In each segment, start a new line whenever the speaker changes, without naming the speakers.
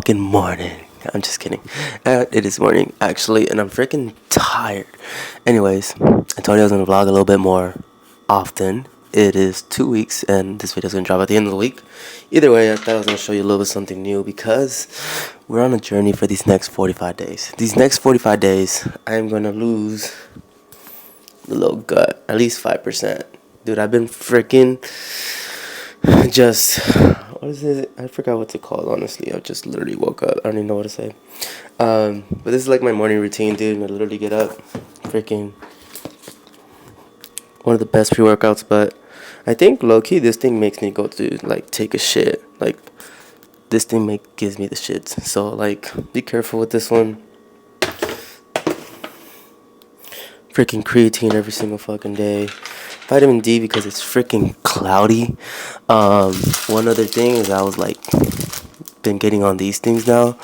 freaking morning. I'm just kidding. It is morning, actually, and I'm freaking tired. Anyways, I told you I was going to vlog a little bit more often. It is 2 weeks, and this video is going to drop at the end of the week. Either way, I thought I was going to show you a little bit something new because we're on a journey for these next 45 days. These next 45 days, I am going to lose the little gut, at least 5%. Dude, I've been freaking just, what is it? I forgot what to call it, honestly. I just literally woke up. I don't even know what to say. But this is like my morning routine, dude. I literally get up, freaking one of the best pre-workouts, but I think low-key this thing makes me go to like take a shit. Like this thing gives me the shits. So like be careful with this one. Freaking creatine every single fucking day. Vitamin D because it's freaking cloudy. One other thing is I was like been getting on these things now.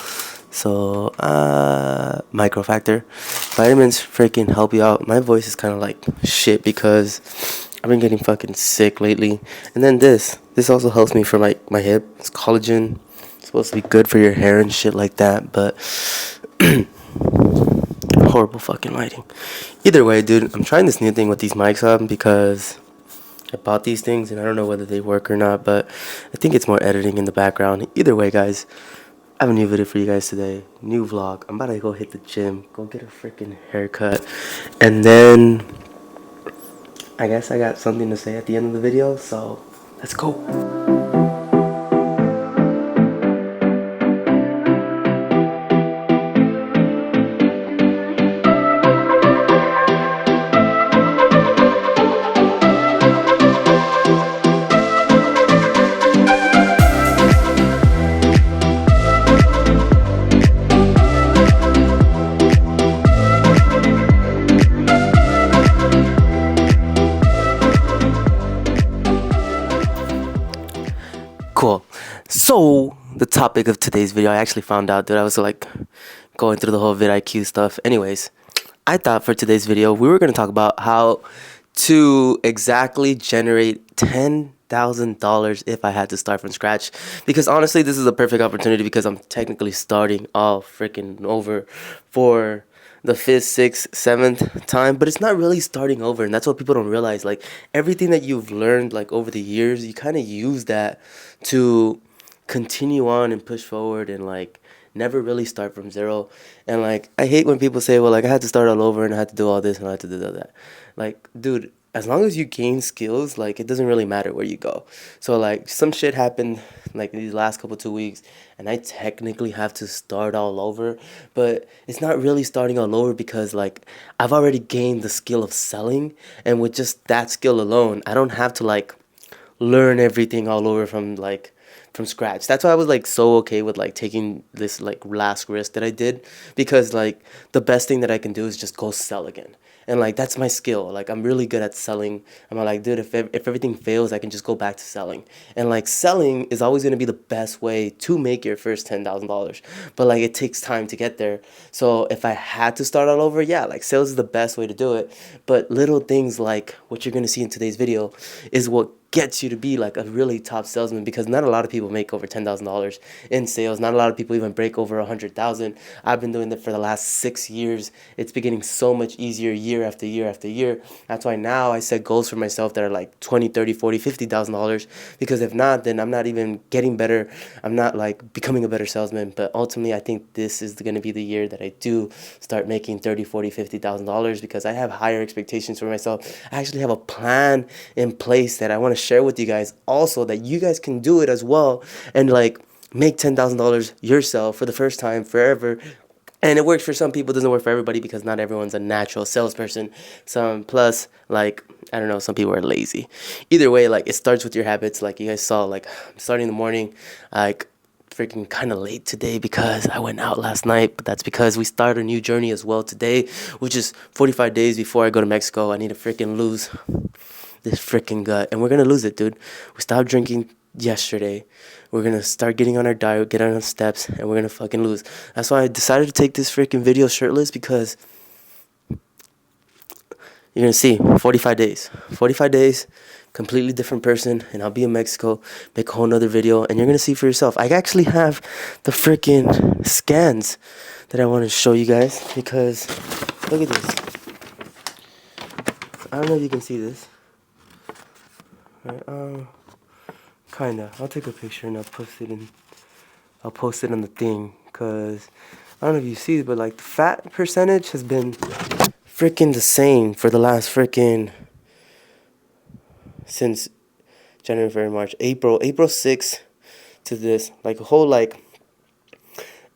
So microfactor. Vitamins freaking help you out. My voice is kinda like shit because I've been getting fucking sick lately. And then this also helps me for like my hip. It's collagen. It's supposed to be good for your hair and shit like that, but horrible fucking lighting. Either way, dude, I'm trying this new thing with these mics on because I bought these things and I don't know whether they work or not, but I think it's more editing in the background. Either way, guys, I have a new video for you guys today. New vlog. I'm about to go hit the gym, go get a freaking haircut, and then I guess I got something to say at the end of the video, so let's go. Cool. So the topic of today's video, I actually found out that I was like going through the whole vidIQ stuff. Anyways, I thought for today's video we were going to talk about how to exactly generate $10,000 if I had to start from scratch, because honestly this is a perfect opportunity because I'm technically starting all freaking over for the 5th, 6th, 7th time, but it's not really starting over, and that's what people don't realize. Like everything that you've learned like over the years, you kind of use that to continue on and push forward and like never really start from zero. And like I hate when people say, well, like I had to start all over and I had to do all this and I had to do that. Like, dude, as long as you gain skills, like it doesn't really matter where you go. So like some shit happened like these last couple 2 weeks and I technically have to start all over, but it's not really starting all over because like I've already gained the skill of selling, and with just that skill alone I don't have to like learn everything all over from scratch. That's why I was like so okay with like taking this like last risk that I did, because like the best thing that I can do is just go sell again. And like that's my skill. Like I'm really good at selling. I'm like, dude, if everything fails, I can just go back to selling. And like selling is always going to be the best way to make your first $10,000. But like it takes time to get there. So if I had to start all over, yeah, like sales is the best way to do it. But little things like what you're going to see in today's video is what gets you to be like a really top salesman, because not a lot of people make over $10,000 in sales. Not a lot of people even break over 100,000. I've been doing that for the last 6 years. It's been getting so much easier year after year after year. That's why now I set goals for myself that are like 20, 30, 40, $50,000, because if not, then I'm not even getting better. I'm not like becoming a better salesman. But ultimately I think this is going to be the year that I do start making 30, 40, $50,000, because I have higher expectations for myself. I actually have a plan in place that I want to share with you guys also, that you guys can do it as well and like make $10,000 yourself for the first time forever. And it works for some people, doesn't work for everybody, because not everyone's a natural salesperson. Plus like I don't know, some people are lazy. Either way, like it starts with your habits. Like you guys saw, like I'm starting in the morning, like freaking kind of late today because I went out last night, but that's because we start a new journey as well today, which is 45 days before I go to Mexico. I need to freaking lose this freaking gut, and we're gonna lose it, dude. We stopped drinking yesterday. We're gonna start getting on our diet, get on our steps, and we're gonna fucking lose. That's why I decided to take this freaking video shirtless, because you're gonna see 45 days completely different person, and I'll be in Mexico, make a whole nother video, and you're gonna see for yourself. I actually have the freaking scans that I want to show you guys, because look at this. I don't know if you can see this. Right, kinda. I'll take a picture and I'll post it on the thing, because I don't know if you see it, but like the fat percentage has been freaking the same for the last freaking since January, February, March, April 6th to this, like a whole, like,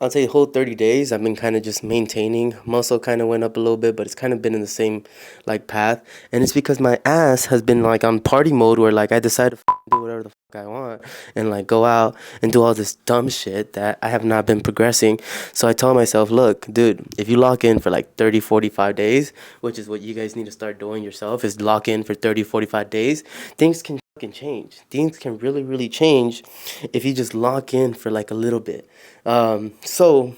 I'll say a whole 30 days, I've been kind of just maintaining. Muscle kind of went up a little bit, but it's kind of been in the same, like, path. And it's because my ass has been, like, on party mode, where, like, I decide to do whatever the I want and, like, go out and do all this dumb shit that I have not been progressing. So I tell myself, look, dude, if you lock in for, like, 30, 45 days, which is what you guys need to start doing yourself, is lock in for 30, 45 days, things can change. Things can really, really change if you just lock in for, like, a little bit. So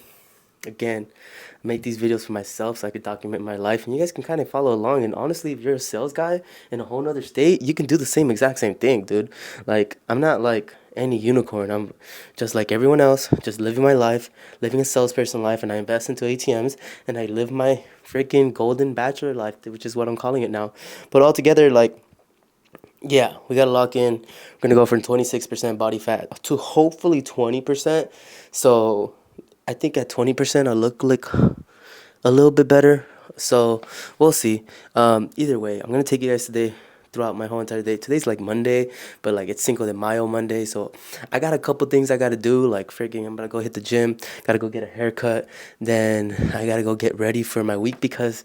again, I make these videos for myself so I could document my life, and you guys can kind of follow along. And honestly, if you're a sales guy in a whole nother state, you can do the exact same thing, dude. Like, I'm not like any unicorn. I'm just like everyone else, just living my life, living a salesperson life, and I invest into ATMs, and I live my freaking golden bachelor life, which is what I'm calling it now. But altogether, like, yeah, we gotta lock in. We're gonna go from 26% body fat to hopefully 20%. So I think at 20% I'll look like a little bit better. So we'll see. Either way, I'm gonna take you guys today throughout my whole entire day. Today's like Monday, but like it's Cinco de Mayo Monday. So I got a couple things I gotta do. Like freaking, I'm gonna go hit the gym. Gotta go get a haircut. Then I gotta go get ready for my week, because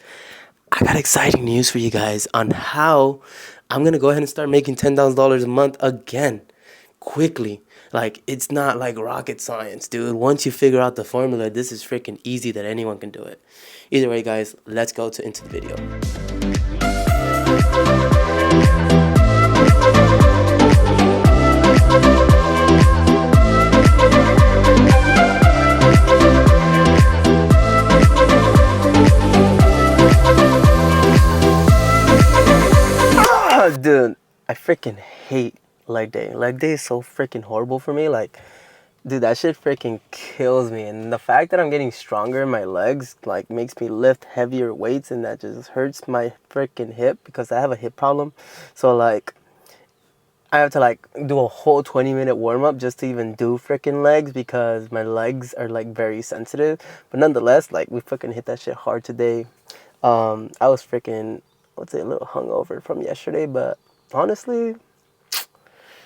I got exciting news for you guys on how I'm gonna go ahead and start making $10,000 a month again, quickly. Like, it's not like rocket science, dude. Once you figure out the formula, this is freaking easy that anyone can do it. Either way, guys, let's go into the video. Dude, I freaking hate leg day. Leg day is so freaking horrible for me. Like, dude, that shit freaking kills me. And the fact that I'm getting stronger in my legs, like, makes me lift heavier weights, and that just hurts my freaking hip, because I have a hip problem. So, like, I have to, like, do a whole 20-minute warm-up just to even do freaking legs, because my legs are, like, very sensitive. But nonetheless, like, we fucking hit that shit hard today. I was freaking, let's say, a little hungover from yesterday, but honestly,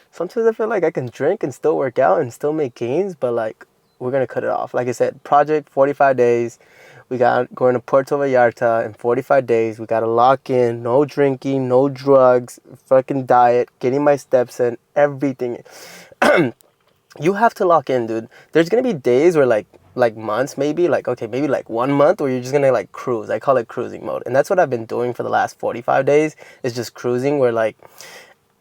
sometimes I feel like I can drink and still work out and still make gains, but like, we're gonna cut it off. Like I said, project 45 days. We got going to Puerto Vallarta in 45 days. We gotta lock in, no drinking, no drugs, fucking diet, getting my steps in, everything. You have to lock in, dude. There's gonna be days where like months, maybe like, okay, maybe like 1 month where you're just gonna like cruise. I call it cruising mode, and that's what I've been doing for the last 45 days, is just cruising, where like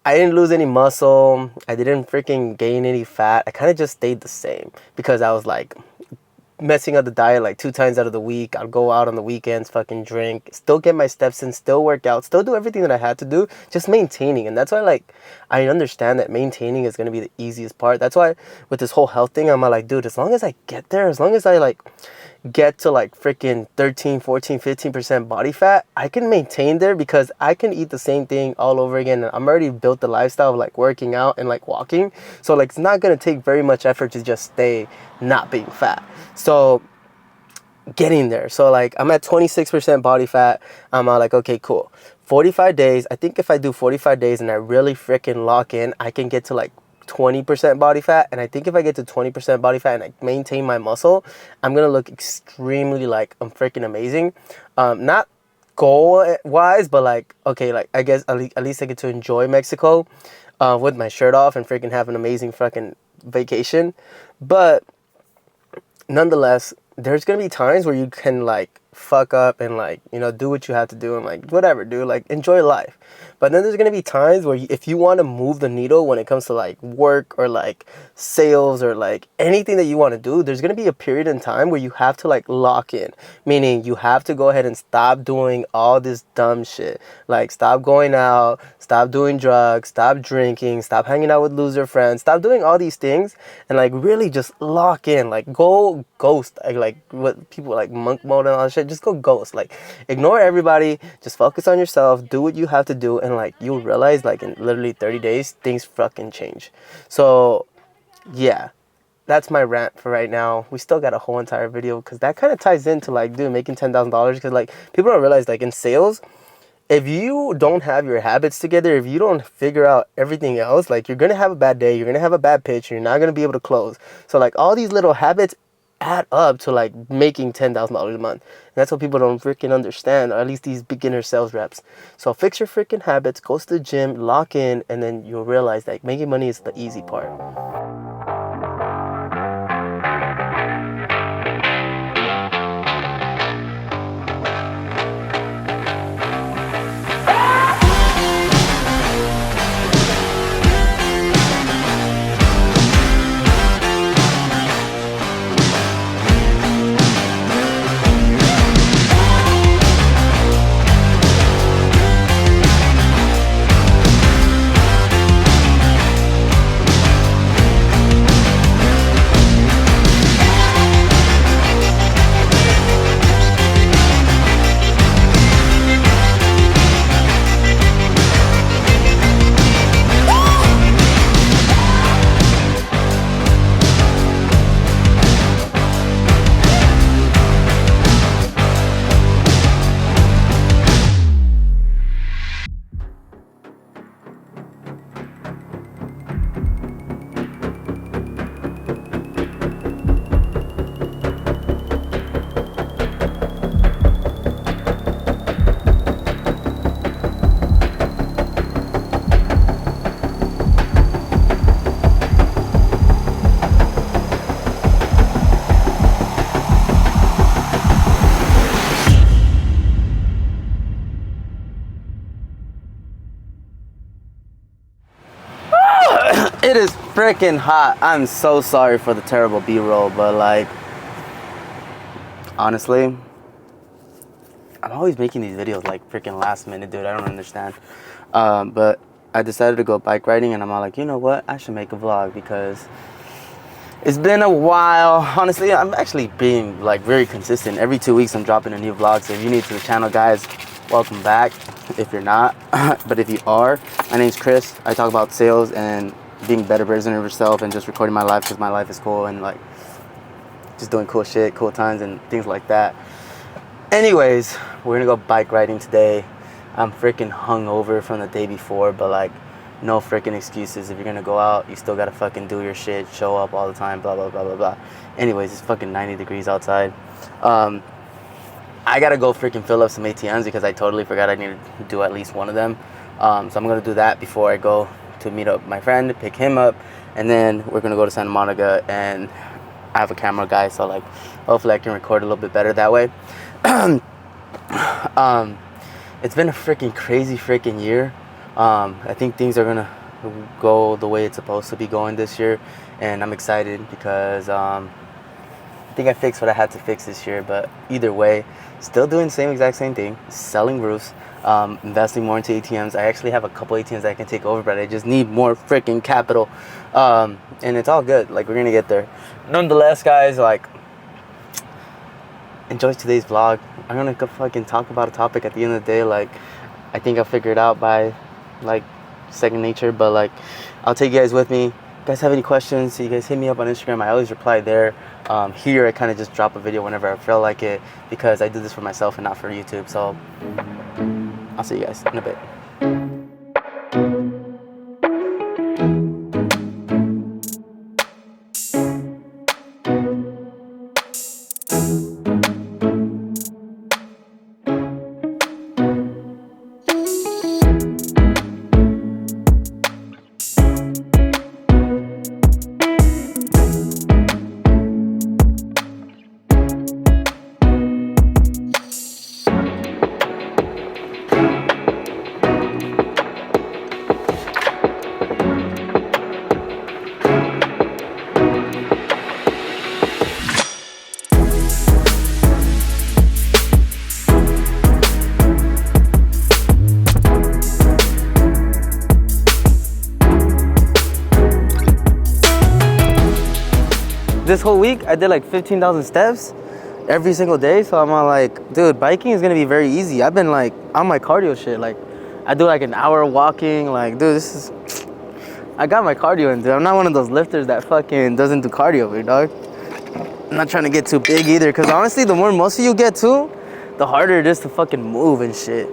I didn't lose any muscle, I didn't freaking gain any fat. I kind of just stayed the same, because I was like messing up the diet like 2 times out of the week. I'd go out on the weekends, fucking drink, still get my steps in, still work out, still do everything that I had to do, just maintaining. And that's why, like, I understand that maintaining is going to be the easiest part. That's why with this whole health thing, I'm like, dude, as long as I get there, as long as I like get to like freaking 13, 14, 15% body fat, I can maintain there, because I can eat the same thing all over again. I'm already built the lifestyle of like working out and like walking. So like, it's not going to take very much effort to just stay not being fat. So getting there. So like, I'm at 26% body fat. I'm like, okay, cool. 45 days. I think if I do 45 days and I really freaking lock in, I can get to like 20% body fat. And I think if I get to 20% body fat and I maintain my muscle, I'm gonna look extremely like I'm freaking amazing. Not goal wise, but like, okay, like I guess at least I get to enjoy Mexico with my shirt off and freaking have an amazing fucking vacation. But nonetheless, there's gonna be times where you can like fuck up and like, you know, do what you have to do and like whatever, dude, like enjoy life. But then there's gonna be times where if you want to move the needle when it comes to like work or like sales or like anything that you want to do, there's gonna be a period in time where you have to like lock in, meaning you have to go ahead and stop doing all this dumb shit, like stop going out, stop doing drugs, stop drinking, stop hanging out with loser friends, stop doing all these things, and like really just lock in, like go ghost, like what people like monk mode and all that shit. Just go ghost, like ignore everybody, just focus on yourself, do what you have to do, and like you'll realize like in literally 30 days things fucking change. So yeah, that's my rant for right now. We still got a whole entire video because that kind of ties into like, dude, making $10,000, because like people don't realize like in sales, if you don't have your habits together, if you don't figure out everything else, like you're gonna have a bad day, you're gonna have a bad pitch, you're not gonna be able to close. So like all these little habits add up to like making $10,000 a month. And that's what people don't freaking understand, or at least these beginner sales reps. So fix your freaking habits, go to the gym, lock in, and then you'll realize that making money is the easy part. It is freaking hot. I'm so sorry for the terrible B-roll, but like, honestly, I'm always making these videos like freaking last minute, dude. I don't understand. But I decided to go bike riding, and I'm all like, you know what? I should make a vlog because it's been a while. Honestly, I'm actually being like very consistent. Every 2 weeks, I'm dropping a new vlog. So if you're new to the channel, guys, welcome back. If you're not, but if you are, my name's Chris. I talk about sales and being a better version of yourself and just recording my life because my life is cool and like just doing cool shit, cool times and things like that. Anyways, we're gonna go bike riding today. I'm freaking hungover from the day before, but like no freaking excuses. If you're gonna go out, you still gotta fucking do your shit, show up all the time, blah blah blah blah blah. Anyways, it's fucking 90 degrees outside. I gotta go freaking fill up some ATMs because I totally forgot I needed to do at least one of them. So I'm gonna do that before I go to meet up my friend, pick him up, and then we're gonna go to Santa Monica, and I have a camera guy, so like hopefully I can record a little bit better that way. It's been a freaking crazy freaking year. I think things are gonna go the way it's supposed to be going this year, and I'm excited because I think I fixed what I had to fix this year. But either way, still doing the exact same thing, selling roofs, investing more into ATMs. I actually have a couple ATMs that I can take over, but I just need more freaking capital, and it's all good. Like, we're gonna get there. Nonetheless, guys, like, enjoy today's vlog. I'm gonna go fucking talk about a topic at the end of the day. Like, I think I'll figure it out by like second nature, but like I'll take you guys with me. If you guys have any questions, so you guys hit me up on Instagram. I always reply there. Here I kind of just drop a video whenever I feel like it because I do this for myself and not for YouTube. So I'll see you guys in a bit. this whole week I did like 15,000 steps every single day. So I'm all like, dude, biking is gonna be very easy. I've been like on my cardio shit. Like I do like an hour walking. Like, dude, this is, I got my cardio in, dude. I'm not one of those lifters that fucking doesn't do cardio, big dog. I'm not trying to get too big either, because honestly, the more muscle you get too, the harder it is to fucking move and shit.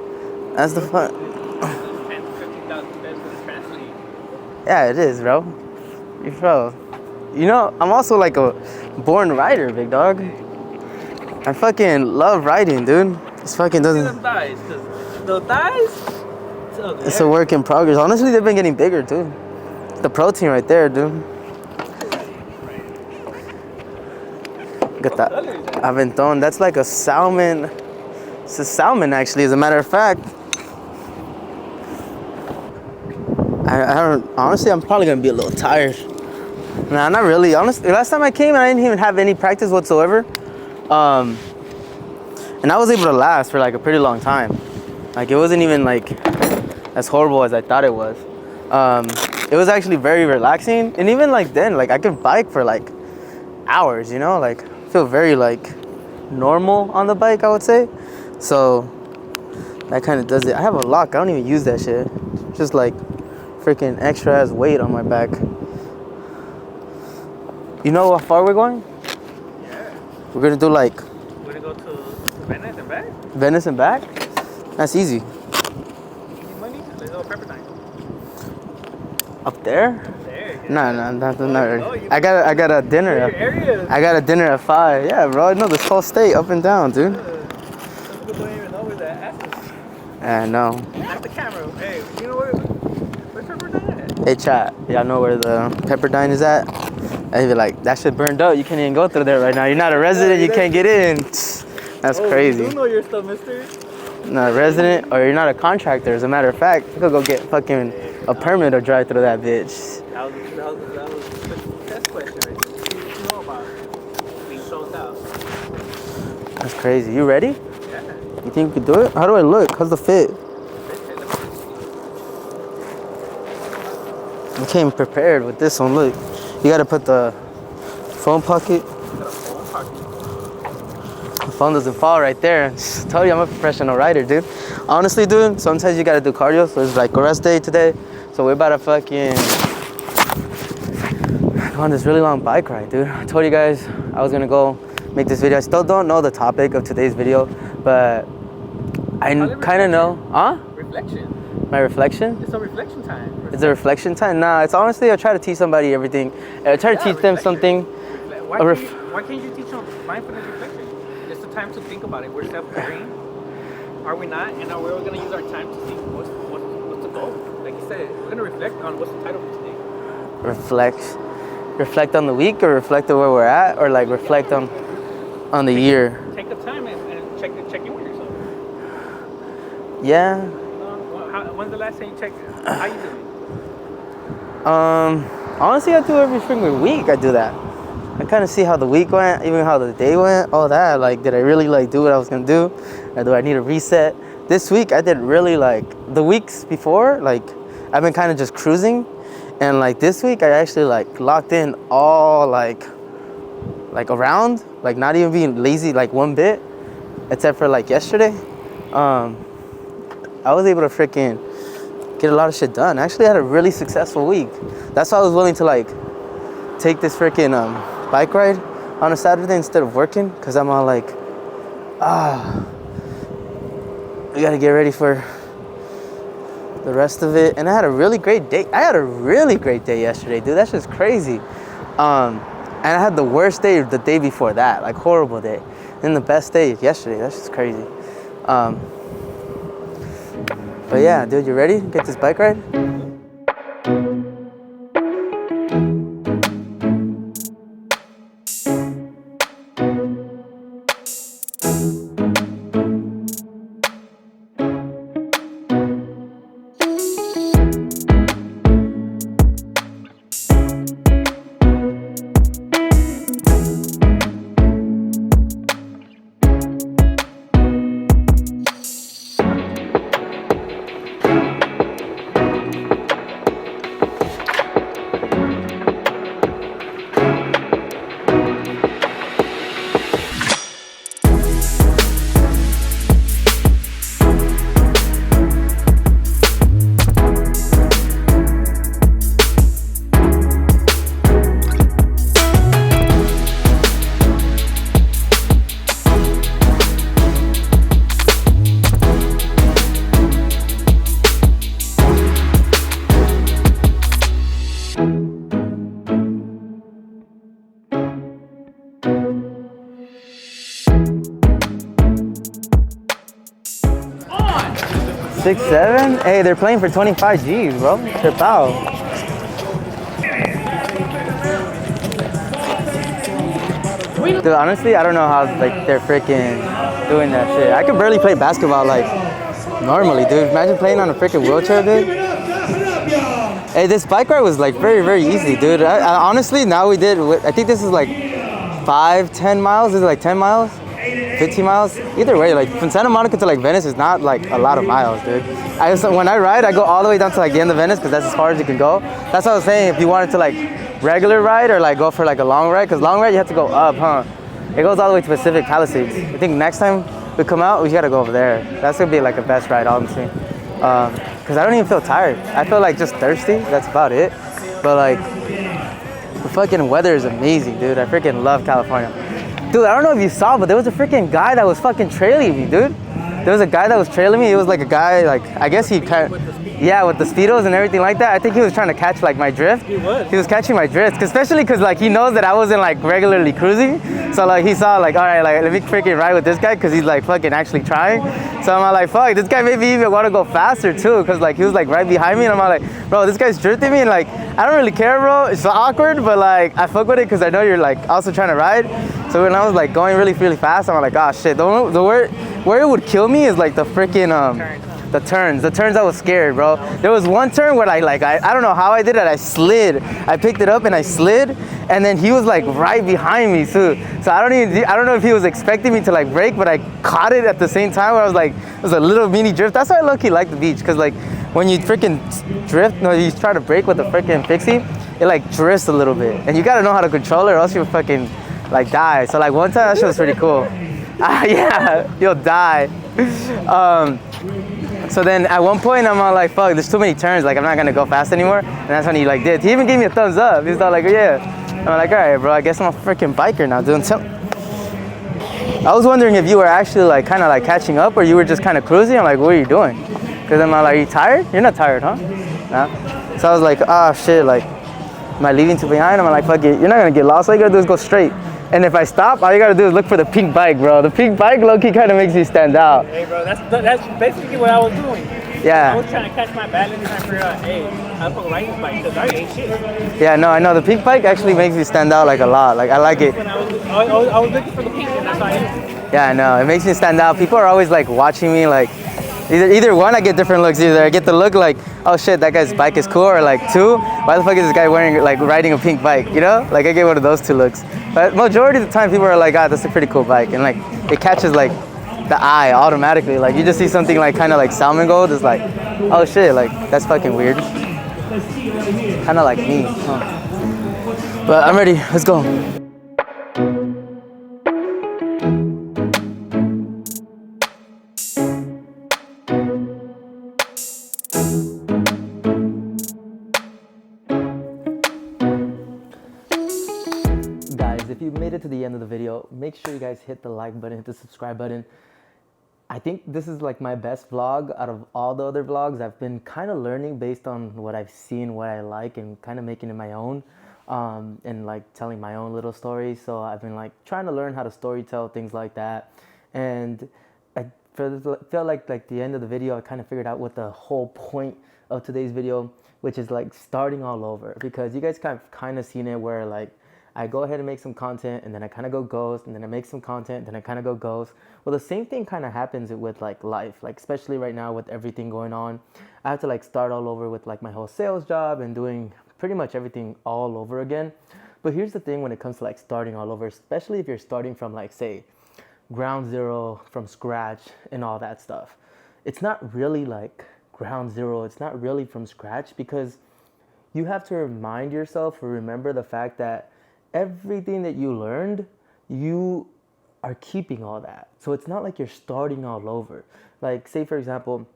That's the fun.
10 to 15,000 steps is translate.
Yeah, it is, bro. Bro, you know, I'm also like a born rider, big dog. I fucking love riding, dude. This fucking
Look at
doesn't.
them thighs, because the thighs,
It's a work in progress. Honestly, they've been getting bigger too. The protein right there, dude. Look at that. Aventón. That's like a salmon. It's a salmon, actually, as a matter of fact. I don't. Honestly, I'm probably gonna be a little tired. Nah, not really. Honestly, last time I came, I didn't even have any practice whatsoever. And I was able to last for like a pretty long time. Like it wasn't even like as horrible as I thought it was. It was actually very relaxing, and even like then, like I could bike for like hours, you know, like feel very like normal on the bike, I would say. So that kind of does it. I have a lock. I don't even use that shit. Just like freaking extra ass weight on my back. You know how far we're going?
Yeah.
We're gonna do like
We're going to go to Venice and back?
Venice and back. That's easy.
You need money? Let's go to Pepperdine.
Up there?
There.
No, not
no,
I got a dinner.
Areas.
I got a dinner at 5. Yeah, bro. I know this whole state up and down, dude.
Some people don't even know where that ass is.
I know.
At the camera. Hey, you know where's Pepperdine at?
Hey, chat. Y'all know where the Pepperdine is at? I'd be like, that shit burned out. You can't even go through there right now. You're not a resident. You can't get in. That's crazy.
You do know your stuff, mister.
Not a resident, or you're not a contractor. As a matter of fact, you could go get fucking a permit or drive through that bitch.
That was the test question right there. What you know about being sold out?
That's crazy. You ready?
Yeah.
You think you could do it? How do I look? How's the fit? I came prepared with this one. Look, you gotta put the phone pocket. The phone doesn't fall right there. I told you I'm a professional rider, dude. Honestly, dude, sometimes you gotta do cardio. So it's like a rest day today. So we're about to fucking go on this really long bike ride, dude. I told you guys I was gonna go make this video. I still don't know the topic of today's video, but I kind of know. Huh?
Reflection.
My reflection?
It's a reflection time.
It's a reflection time? Nah, it's honestly, I try to teach somebody everything. I try to teach them something.
Why can't you teach them mindfulness reflection? It's the time to think about it. We're self-caring. Are we not? And are we all going to use our time to think what's the goal? Like you said, we're going to reflect on what's the title for today.
Reflect on the week, or reflect on where we're at, or like reflect on the year.
Take the time and check in with yourself.
Yeah.
When's the last time you checked? How you doing?
Honestly, I do every single week. I do that. I kind of see how the week went, even how the day went, all that. Like, did I really like do what I was gonna do, or do I need a reset? This week, I did really like the weeks before. Like, I've been kind of just cruising, and like this week, I actually like locked in all like around, like not even being lazy like one bit, except for like yesterday. I was able to freaking get a lot of shit done. Actually, I had a really successful week. That's why I was willing to like take this freaking bike ride on a Saturday instead of working, because I'm all like, we gotta get ready for the rest of it. And I had a really great day. I had a really great day yesterday, dude. That's just crazy. And I had the worst day the day before that, like horrible day. And the best day yesterday. That's just crazy. But yeah, dude, you ready? Get this bike ride?
6'7"? Hey, they're playing for 25 G's, bro. They're foul. Dude, honestly, I don't know how like they're freaking doing that shit. I could barely play basketball like normally, dude. Imagine playing on a freaking wheelchair, dude. Hey, this bike ride was like very, very easy, dude. I honestly, now we did, I think this is like 10 miles. Is it like 10 miles? 15 miles? Either way, like from Santa Monica to like Venice is not like a lot of miles, dude. When I ride, I go all the way down to like the end of Venice because that's as far as you can go. That's what I was saying. If you wanted to like regular ride or like go for like a long ride, because long ride you have to go up, huh? It goes all the way to Pacific Palisades. I think next time we come out, we gotta go over there. That's gonna be like a best ride, honestly. Cause I don't even feel tired. I feel like just thirsty. That's about it. But like, the fucking weather is amazing, dude. I freaking love California. Dude, I don't know if you saw, but there was a freaking guy that was fucking trailing me, dude. There was a guy that was trailing me. It was like a guy, like, I guess he kind of, yeah, with the speedos and everything like that. I think he was trying to catch like my drift. He was catching my drift, especially because like he knows that I wasn't like regularly cruising. So like he saw like, all right, like let me freaking ride with this guy because he's like fucking actually trying. So I'm like, fuck, this guy maybe even want to go faster too, because like he was like right behind me, and I'm like, bro, this guy's drifting me, and like I don't really care, bro. It's so awkward, but like I fuck with it because I know you're like also trying to ride. So when I was like going really, really fast, I'm like, oh shit. Where it would kill me is like the freaking the turns I was scared, bro. There was one turn where I don't know how I did it. I slid. I picked it up and I slid, and then he was like right behind me too. So I don't know if he was expecting me to like brake, but I caught it at the same time where I was like, it was a little mini drift. That's why I low-key like the beach, because like when you freaking drift, no, you try to brake with a freaking fixie, it like drifts a little bit, and you gotta know how to control it, or else you'll fucking like die. So like one time that shit was pretty cool. Yeah, you'll die. So then at one point I'm all like, fuck, there's too many turns, like I'm not gonna go fast anymore. And that's when he like did. He even gave me a thumbs up. He was all like, yeah. I'm like, all right, bro, I guess I'm a freaking biker now, dude. So I was wondering if you were actually like kind of like catching up, or you were just kind of cruising. I'm like, what are you doing? Because I'm like, are you tired? You're not tired, huh? Nah. So I was like, oh shit, like, am I leaving too behind? I'm like, fuck it, you're not gonna get lost. All you gotta do is go straight. And if I stop, all you gotta do is look for the pink bike, bro. The pink bike low-key kind of makes me stand out.
Hey, bro, that's basically what I was doing.
Yeah.
I was trying to catch my balance and I figured out, hey, I'm gonna ride this bike because I ain't shit.
Yeah, no, I know. The pink bike actually makes me stand out like a lot. Like, I like it.
When I was looking for the pink, and that's why I used it.
Yeah, I know. It makes me stand out. People are always like watching me, like, either one, I get different looks. Either I get the look like, oh shit, that guy's bike is cool, or like two, why the fuck is this guy wearing, like, riding a pink bike, you know? Like, I get one of those two looks. But majority of the time, people are like, ah, that's a pretty cool bike. And like, it catches like the eye automatically. Like, you just see something like kind of like salmon gold, it's like, oh shit, like, that's fucking weird. Kind of like me, huh? But I'm ready, let's go. If you made it to the end of the video, make sure you guys hit the like button, hit the subscribe button. I think this is like my best vlog out of all the other vlogs. I've been kind of learning based on what I've seen, what I like, and kind of making it my own, and like telling my own little stories. So I've been like trying to learn how to story tell, things like that. And I felt like the end of the video, I kind of figured out what the whole point of today's video, which is like starting all over, because you guys kind of seen it where like I go ahead and make some content, and then I kind of go ghost, and then I make some content, then I kind of go ghost. Well, the same thing kind of happens with like life, like especially right now with everything going on. I have to like start all over with like my whole sales job and doing pretty much everything all over again. But here's the thing when it comes to like starting all over, especially if you're starting from like, say, ground zero, from scratch and all that stuff. It's not really like ground zero. It's not really from scratch, because you have to remind yourself or remember the fact that everything that you learned, you are keeping all that. So it's not like you're starting all over. Like, say for example,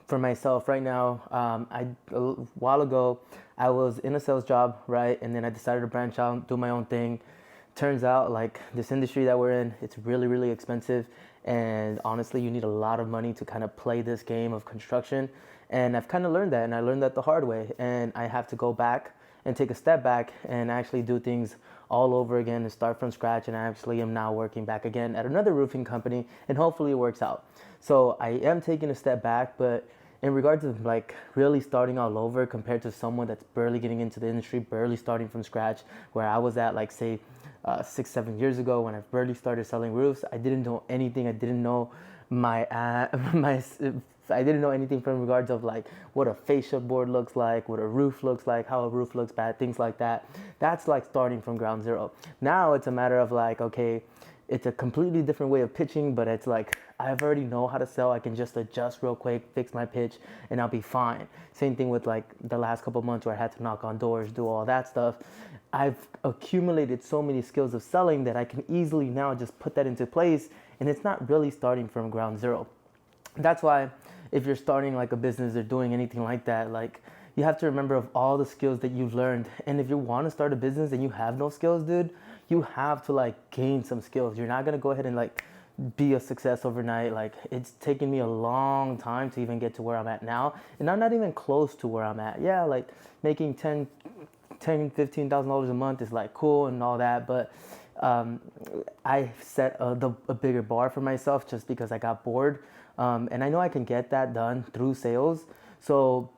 for myself right now, a while ago, I was in a sales job, right? And then I decided to branch out and do my own thing. Turns out like this industry that we're in, it's really, really expensive. And honestly, you need a lot of money to kind of play this game of construction. And I've kind of learned that, and I learned that the hard way. And I have to go back and take a step back and actually do things all over again and start from scratch. And I actually am now working back again at another roofing company, and hopefully it works out. So I am taking a step back, but in regards to like really starting all over compared to someone that's barely getting into the industry, barely starting from scratch, where I was at like say 6-7 years ago when I barely started selling roofs, I didn't know anything. I didn't know my I didn't know anything from regards of like what a fascia board looks like, what a roof looks like, how a roof looks bad, things like that. That's like starting from ground zero. Now it's a matter of like, okay, it's a completely different way of pitching, but it's like I've already know how to sell. I can just adjust real quick, fix my pitch, and I'll be fine. Same thing with like the last couple of months where I had to knock on doors, do all that stuff. I've accumulated so many skills of selling that I can easily now just put that into place, and it's not really starting from ground zero. That's why if you're starting like a business or doing anything like that, like you have to remember of all the skills that you've learned. And if you want to start a business and you have no skills, dude, you have to like gain some skills. You're not going to go ahead and like be a success overnight. Like it's taken me a long time to even get to where I'm at now, and I'm not even close to where I'm at. Yeah, like making $15,000 a month is like cool and all that, but I set a bigger bar for myself just because I got bored, and I know I can get that done through sales. So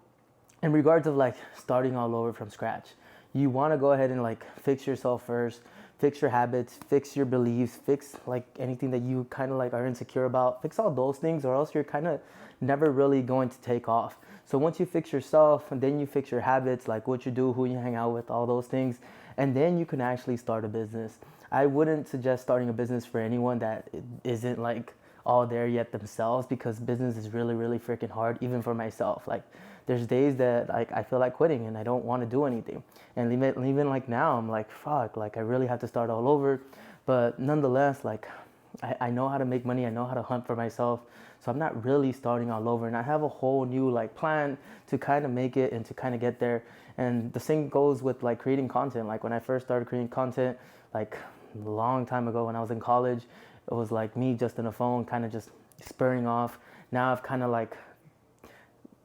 in regards of like starting all over from scratch, you want to go ahead and like fix yourself first, fix your habits, fix your beliefs, fix like anything that you kind of like are insecure about, fix all those things, or else you're kind of never really going to take off. So once you fix yourself, and then you fix your habits, like what you do, who you hang out with, all those things, and then you can actually start a business. I wouldn't suggest starting a business for anyone that isn't like all there yet themselves, because business is really, really freaking hard, even for myself. Like there's days that like I feel like quitting and I don't want to do anything. And even like now I'm like, fuck, like I really have to start all over. But nonetheless, like I know how to make money. I know how to hunt for myself. So I'm not really starting all over, and I have a whole new like plan to kind of make it and to kind of get there. And the same goes with like creating content. Like when I first started creating content, like a long time ago when I was in college, it was like me just in a phone, kind of just spurring off. Now I've kind of like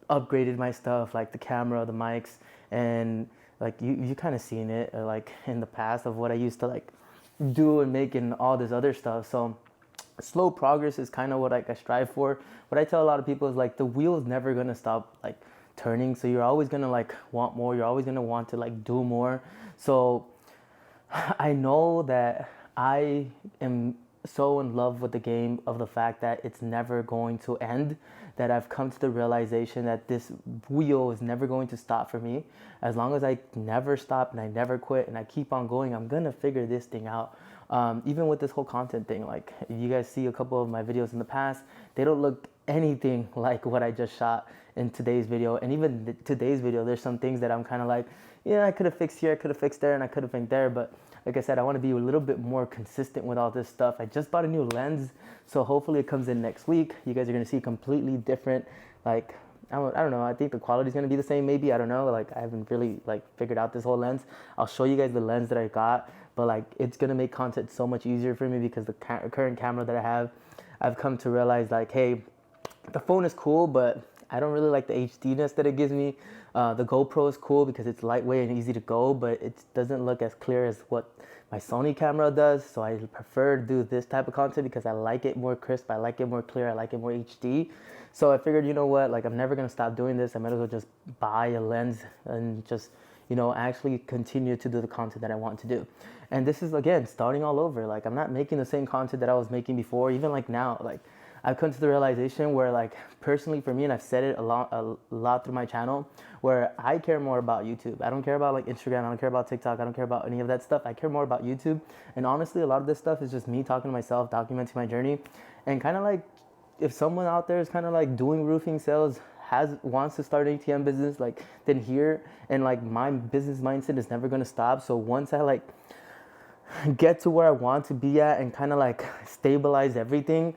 upgraded my stuff, like the camera, the mics, and like you kind of seen it like in the past of what I used to like do and make and all this other stuff. So slow progress is kind of what like I strive for. What I tell a lot of people is like the wheel is never gonna stop like turning, so you're always gonna like want more. You're always gonna want to like do more. So I know that I am so in love with the game of the fact that it's never going to end, that I've come to the realization that this wheel is never going to stop for me. As long as I never stop and I never quit and I keep on going, I'm gonna figure this thing out. Even with this whole content thing, like if you guys see a couple of my videos in the past, they don't look anything like what I just shot in today's video. And even today's video, there's some things that I'm kind of like, yeah, I could have fixed here, I could have fixed there, and I could have fixed there. But like I said, I want to be a little bit more consistent with all this stuff. I just bought a new lens, so hopefully it comes in next week. You guys are going to see completely different, like, I don't know, I think the quality is going to be the same maybe, I don't know, like I haven't really like figured out this whole lens. I'll show you guys the lens that I got, but like it's going to make content so much easier for me because the current camera that I have, I've come to realize like, hey, the phone is cool, but I don't really like the HDness that it gives me. The GoPro is cool because it's lightweight and easy to go, but it doesn't look as clear as what my Sony camera does. So I prefer to do this type of content because I like it more crisp, I like it more clear, I like it more HD. So I figured, you know what, like I'm never gonna stop doing this. I might as well just buy a lens and just, you know, actually continue to do the content that I want to do. And this is, again, starting all over. Like I'm not making the same content that I was making before. Even like now, like I've come to the realization where, like, personally for me, and I've said it a lot through my channel, where I care more about YouTube. I don't care about like Instagram, I don't care about TikTok, I don't care about any of that stuff. I care more about YouTube. And honestly, a lot of this stuff is just me talking to myself, documenting my journey, and kind of like if someone out there is kind of like doing roofing sales, wants to start an ATM business, like then here, and like my business mindset is never gonna stop. So once I like get to where I want to be at and kind of like stabilize everything,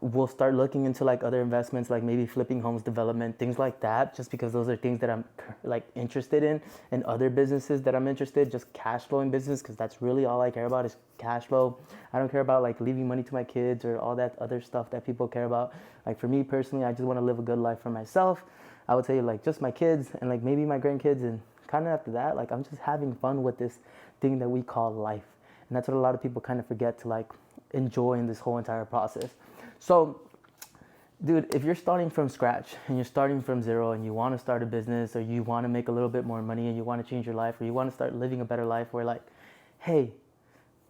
we'll start looking into like other investments, like maybe flipping homes, development, things like that, just because those are things that I'm like interested in, and other businesses that I'm interested, just cash flowing business, because that's really all I care about is cash flow. I don't care about like leaving money to my kids or all that other stuff that people care about. Like for me personally, I just want to live a good life for myself. I would say like just my kids and like maybe my grandkids, and kind of after that, like I'm just having fun with this thing that we call life. And that's what a lot of people kind of forget to like enjoy in this whole entire process. So dude, if you're starting from scratch and you're starting from zero and you want to start a business, or you want to make a little bit more money and you want to change your life, or you want to start living a better life where like, hey,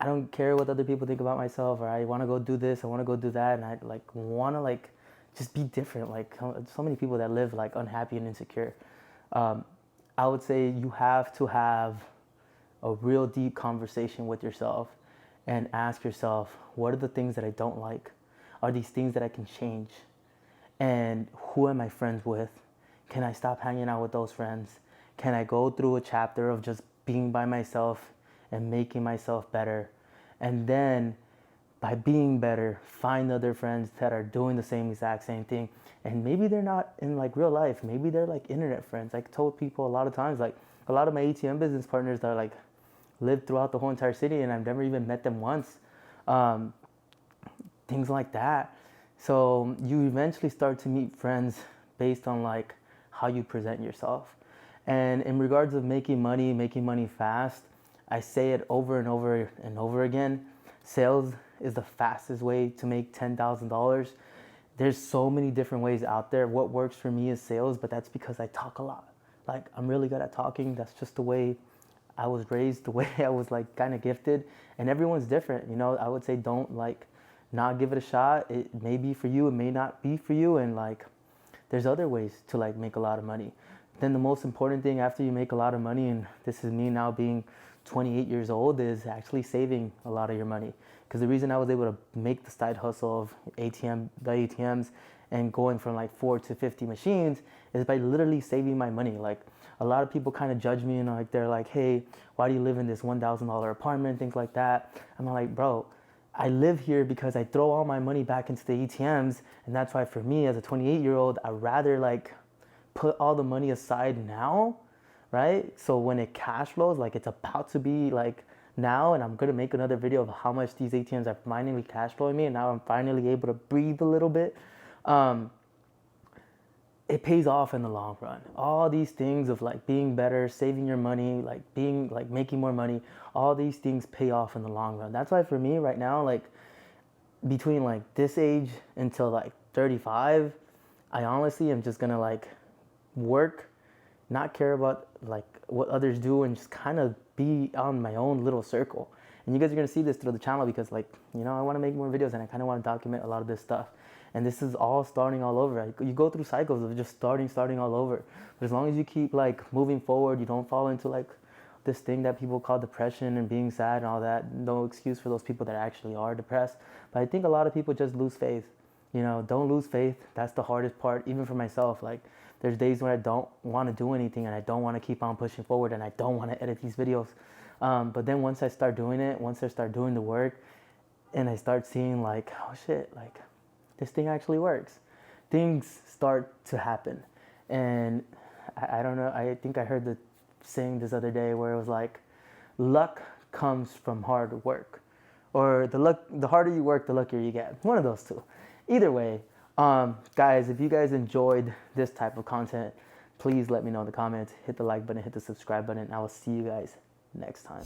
I don't care what other people think about myself, or I want to go do this, I want to go do that, and I like want to like just be different. Like so many people that live like unhappy and insecure. I would say you have to have a real deep conversation with yourself and ask yourself, what are the things that I don't like? Are these things that I can change? And who am I friends with? Can I stop hanging out with those friends? Can I go through a chapter of just being by myself and making myself better? And then by being better, find other friends that are doing the exact same thing. And maybe they're not in like real life. Maybe they're like internet friends. I told people a lot of times, like a lot of my ATM business partners that are like live throughout the whole entire city and I've never even met them once. Things like that. So you eventually start to meet friends based on like how you present yourself. And in regards of making money fast, I say it over and over and over again. Sales is the fastest way to make $10,000. There's so many different ways out there. What works for me is sales, but that's because I talk a lot. Like I'm really good at talking. That's just the way I was raised, the way I was like kind of gifted, and everyone's different. You know, I would say don't like not give it a shot. It may be for you, it may not be for you, and like there's other ways to like make a lot of money. Then the most important thing after you make a lot of money, and this is me now being 28 years old, is actually saving a lot of your money. Because the reason I was able to make the side hustle of the ATMs and going from like 4 to 50 machines is by literally saving my money. Like a lot of people kind of judge me and like they're like, hey, why do you live in this $1,000 apartment, things like that. I'm like, bro, I live here because I throw all my money back into the ATMs, and that's why for me as a 28-year-old, I'd rather like put all the money aside now, right? So when it cash flows, like it's about to be like now, and I'm gonna make another video of how much these ATMs are finally cash flowing me, and now I'm finally able to breathe a little bit. It pays off in the long run. All these things of like being better, saving your money, like being like making more money, all these things pay off in the long run. That's why for me right now, like between like this age until like 35, I honestly am just gonna like work, not care about like what others do, and just kind of be on my own little circle. And you guys are gonna see this through the channel because like, you know, I wanna make more videos and I kind of wanna document a lot of this stuff. And this is all starting all over. You go through cycles of just starting all over. But as long as you keep like moving forward, you don't fall into like this thing that people call depression and being sad and all that. No excuse for those people that actually are depressed. But I think a lot of people just lose faith. You know, don't lose faith. That's the hardest part, even for myself. Like there's days when I don't want to do anything and I don't want to keep on pushing forward and I don't want to edit these videos. But then once I start doing it, once I start doing the work and I start seeing like, oh shit, like this thing actually works, things start to happen. And I don't know, I think I heard the saying this other day where it was like, luck comes from hard work, or the harder you work, the luckier you get. One of those two. Either way, guys, if you guys enjoyed this type of content, please let me know in the comments. Hit the like button, hit the subscribe button, and I will see you guys next time.